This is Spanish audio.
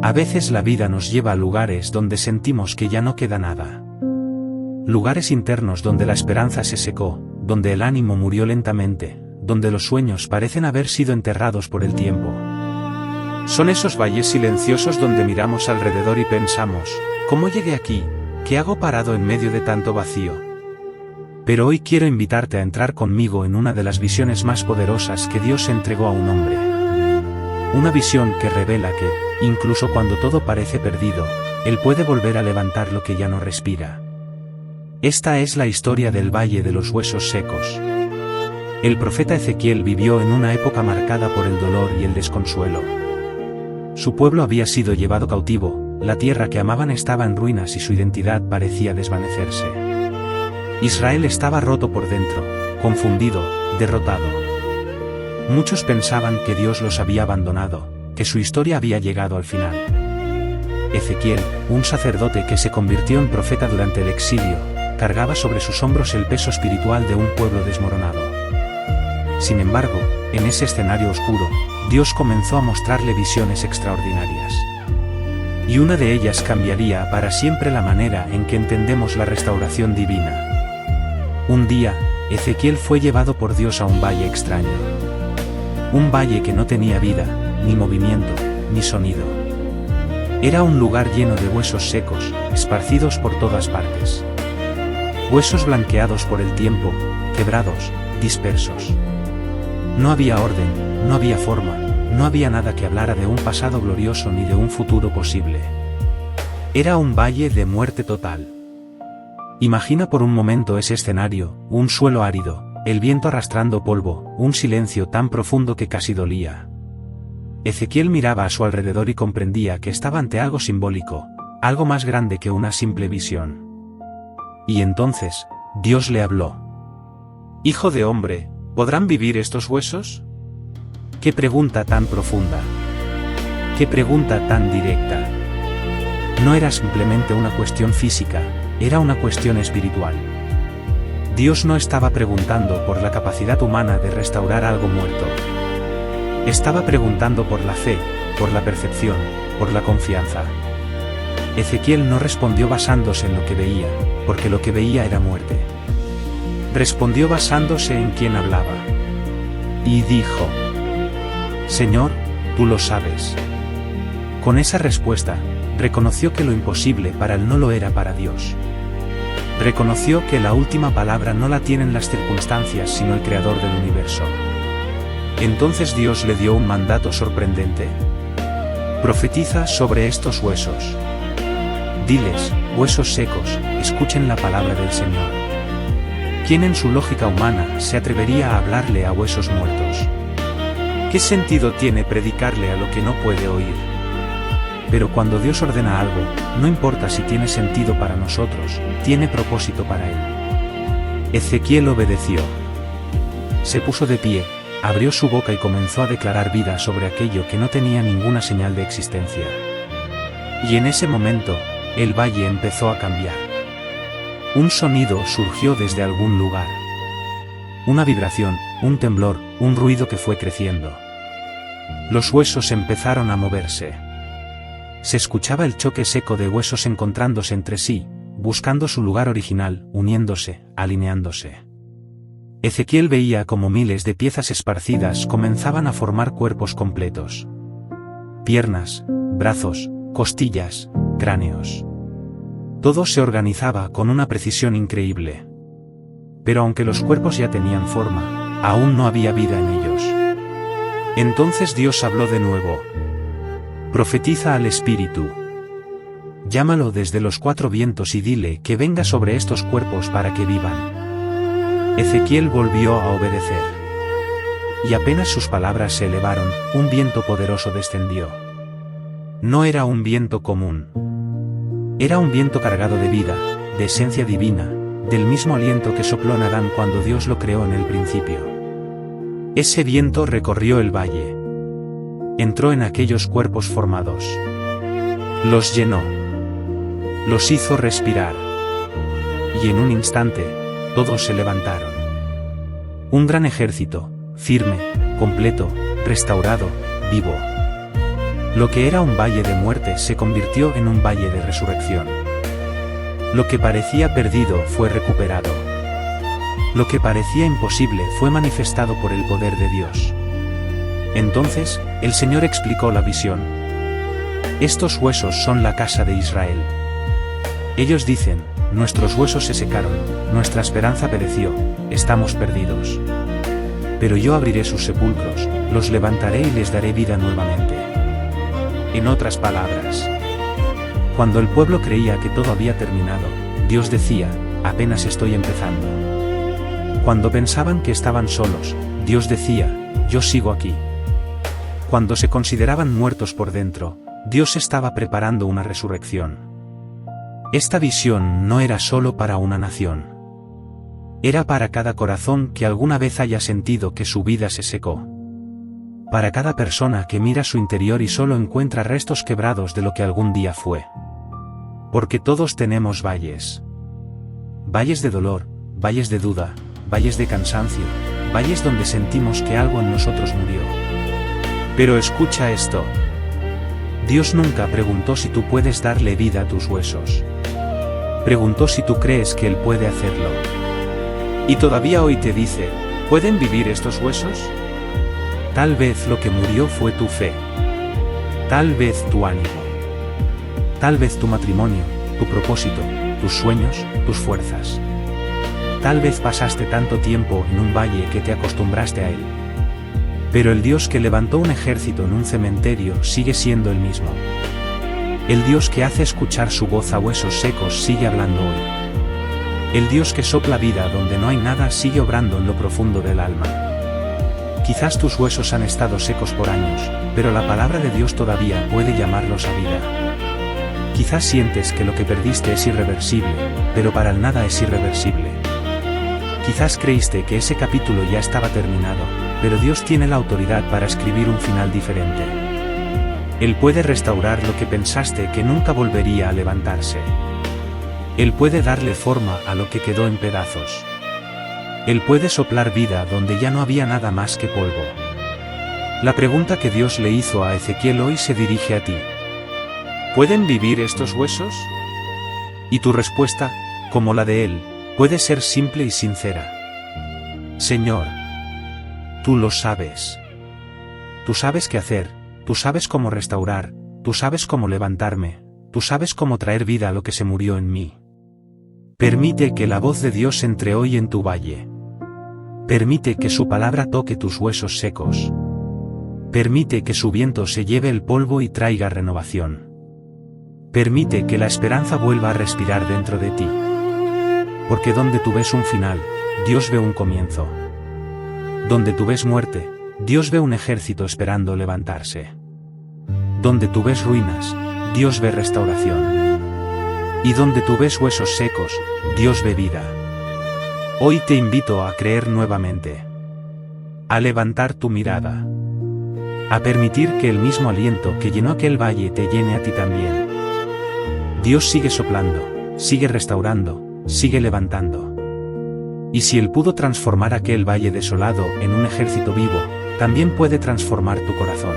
A veces la vida nos lleva a lugares donde sentimos que ya no queda nada. Lugares internos donde la esperanza se secó, donde el ánimo murió lentamente, donde los sueños parecen haber sido enterrados por el tiempo. Son esos valles silenciosos donde miramos alrededor y pensamos, ¿cómo llegué aquí? ¿Qué hago parado en medio de tanto vacío? Pero hoy quiero invitarte a entrar conmigo en una de las visiones más poderosas que Dios entregó a un hombre. Una visión que revela que, incluso cuando todo parece perdido, Él puede volver a levantar lo que ya no respira. Esta es la historia del Valle de los Huesos Secos. El profeta Ezequiel vivió en una época marcada por el dolor y el desconsuelo. Su pueblo había sido llevado cautivo, la tierra que amaban estaba en ruinas y su identidad parecía desvanecerse. Israel estaba roto por dentro, confundido, derrotado. Muchos pensaban que Dios los había abandonado, que su historia había llegado al final. Ezequiel, un sacerdote que se convirtió en profeta durante el exilio, cargaba sobre sus hombros el peso espiritual de un pueblo desmoronado. Sin embargo, en ese escenario oscuro, Dios comenzó a mostrarle visiones extraordinarias. Y una de ellas cambiaría para siempre la manera en que entendemos la restauración divina. Un día, Ezequiel fue llevado por Dios a un valle extraño. Un valle que no tenía vida, ni movimiento, ni sonido. Era un lugar lleno de huesos secos, esparcidos por todas partes. Huesos blanqueados por el tiempo, quebrados, dispersos. No había orden, no había forma, no había nada que hablara de un pasado glorioso ni de un futuro posible. Era un valle de muerte total. Imagina por un momento ese escenario, un suelo árido, el viento arrastrando polvo, un silencio tan profundo que casi dolía. Ezequiel miraba a su alrededor y comprendía que estaba ante algo simbólico, algo más grande que una simple visión. Y entonces, Dios le habló. «Hijo de hombre, ¿podrán vivir estos huesos?» ¡Qué pregunta tan profunda! ¡Qué pregunta tan directa! No era simplemente una cuestión física, era una cuestión espiritual. Dios no estaba preguntando por la capacidad humana de restaurar algo muerto. Estaba preguntando por la fe, por la percepción, por la confianza. Ezequiel no respondió basándose en lo que veía, porque lo que veía era muerte. Respondió basándose en quien hablaba. Y dijo: «Señor, tú lo sabes». Con esa respuesta, reconoció que lo imposible para él no lo era para Dios. Reconoció que la última palabra no la tienen las circunstancias sino el Creador del universo. Entonces Dios le dio un mandato sorprendente. «Profetiza sobre estos huesos. Diles, huesos secos, escuchen la palabra del Señor». ¿Quién en su lógica humana se atrevería a hablarle a huesos muertos? ¿Qué sentido tiene predicarle a lo que no puede oír? Pero cuando Dios ordena algo, no importa si tiene sentido para nosotros, tiene propósito para él. Ezequiel obedeció. Se puso de pie, abrió su boca y comenzó a declarar vida sobre aquello que no tenía ninguna señal de existencia. Y en ese momento, el valle empezó a cambiar. Un sonido surgió desde algún lugar. Una vibración, un temblor, un ruido que fue creciendo. Los huesos empezaron a moverse. Se escuchaba el choque seco de huesos encontrándose entre sí, buscando su lugar original, uniéndose, alineándose. Ezequiel veía como miles de piezas esparcidas comenzaban a formar cuerpos completos. Piernas, brazos, costillas, cráneos. Todo se organizaba con una precisión increíble. Pero aunque los cuerpos ya tenían forma, aún no había vida en ellos. Entonces Dios habló de nuevo. «Profetiza al Espíritu. Llámalo desde los cuatro vientos y dile que venga sobre estos cuerpos para que vivan». Ezequiel volvió a obedecer. Y apenas sus palabras se elevaron, un viento poderoso descendió. No era un viento común. Era un viento cargado de vida, de esencia divina, del mismo aliento que sopló en Adán cuando Dios lo creó en el principio. Ese viento recorrió el valle. Entró en aquellos cuerpos formados. Los llenó. Los hizo respirar. Y en un instante, todos se levantaron. Un gran ejército, firme, completo, restaurado, vivo. Lo que era un valle de muerte se convirtió en un valle de resurrección. Lo que parecía perdido fue recuperado. Lo que parecía imposible fue manifestado por el poder de Dios. Entonces, el Señor explicó la visión. Estos huesos son la casa de Israel. Ellos dicen, nuestros huesos se secaron, nuestra esperanza pereció, estamos perdidos. Pero yo abriré sus sepulcros, los levantaré y les daré vida nuevamente. En otras palabras, cuando el pueblo creía que todo había terminado, Dios decía, apenas estoy empezando. Cuando pensaban que estaban solos, Dios decía, yo sigo aquí. Cuando se consideraban muertos por dentro, Dios estaba preparando una resurrección. Esta visión no era solo para una nación. Era para cada corazón que alguna vez haya sentido que su vida se secó. Para cada persona que mira su interior y solo encuentra restos quebrados de lo que algún día fue. Porque todos tenemos valles. Valles de dolor, valles de duda, valles de cansancio, valles donde sentimos que algo en nosotros murió. Pero escucha esto. Dios nunca preguntó si tú puedes darle vida a tus huesos. Preguntó si tú crees que Él puede hacerlo. Y todavía hoy te dice, ¿pueden vivir estos huesos? Tal vez lo que murió fue tu fe. Tal vez tu ánimo. Tal vez tu matrimonio, tu propósito, tus sueños, tus fuerzas. Tal vez pasaste tanto tiempo en un valle que te acostumbraste a él. Pero el Dios que levantó un ejército en un cementerio sigue siendo el mismo. El Dios que hace escuchar su voz a huesos secos sigue hablando hoy. El Dios que sopla vida donde no hay nada sigue obrando en lo profundo del alma. Quizás tus huesos han estado secos por años, pero la palabra de Dios todavía puede llamarlos a vida. Quizás sientes que lo que perdiste es irreversible, pero para el nada es irreversible. Quizás creíste que ese capítulo ya estaba terminado, pero Dios tiene la autoridad para escribir un final diferente. Él puede restaurar lo que pensaste que nunca volvería a levantarse. Él puede darle forma a lo que quedó en pedazos. Él puede soplar vida donde ya no había nada más que polvo. La pregunta que Dios le hizo a Ezequiel hoy se dirige a ti. ¿Pueden vivir estos huesos? Y tu respuesta, como la de él, puede ser simple y sincera. Señor, tú lo sabes. Tú sabes qué hacer, tú sabes cómo restaurar, tú sabes cómo levantarme, tú sabes cómo traer vida a lo que se murió en mí. Permite que la voz de Dios entre hoy en tu valle. Permite que su palabra toque tus huesos secos. Permite que su viento se lleve el polvo y traiga renovación. Permite que la esperanza vuelva a respirar dentro de ti. Porque donde tú ves un final, Dios ve un comienzo. Donde tú ves muerte, Dios ve un ejército esperando levantarse. Donde tú ves ruinas, Dios ve restauración. Y donde tú ves huesos secos, Dios ve vida. Hoy te invito a creer nuevamente. A levantar tu mirada. A permitir que el mismo aliento que llenó aquel valle te llene a ti también. Dios sigue soplando, sigue restaurando, sigue levantando. Y si Él pudo transformar aquel valle desolado en un ejército vivo, también puede transformar tu corazón.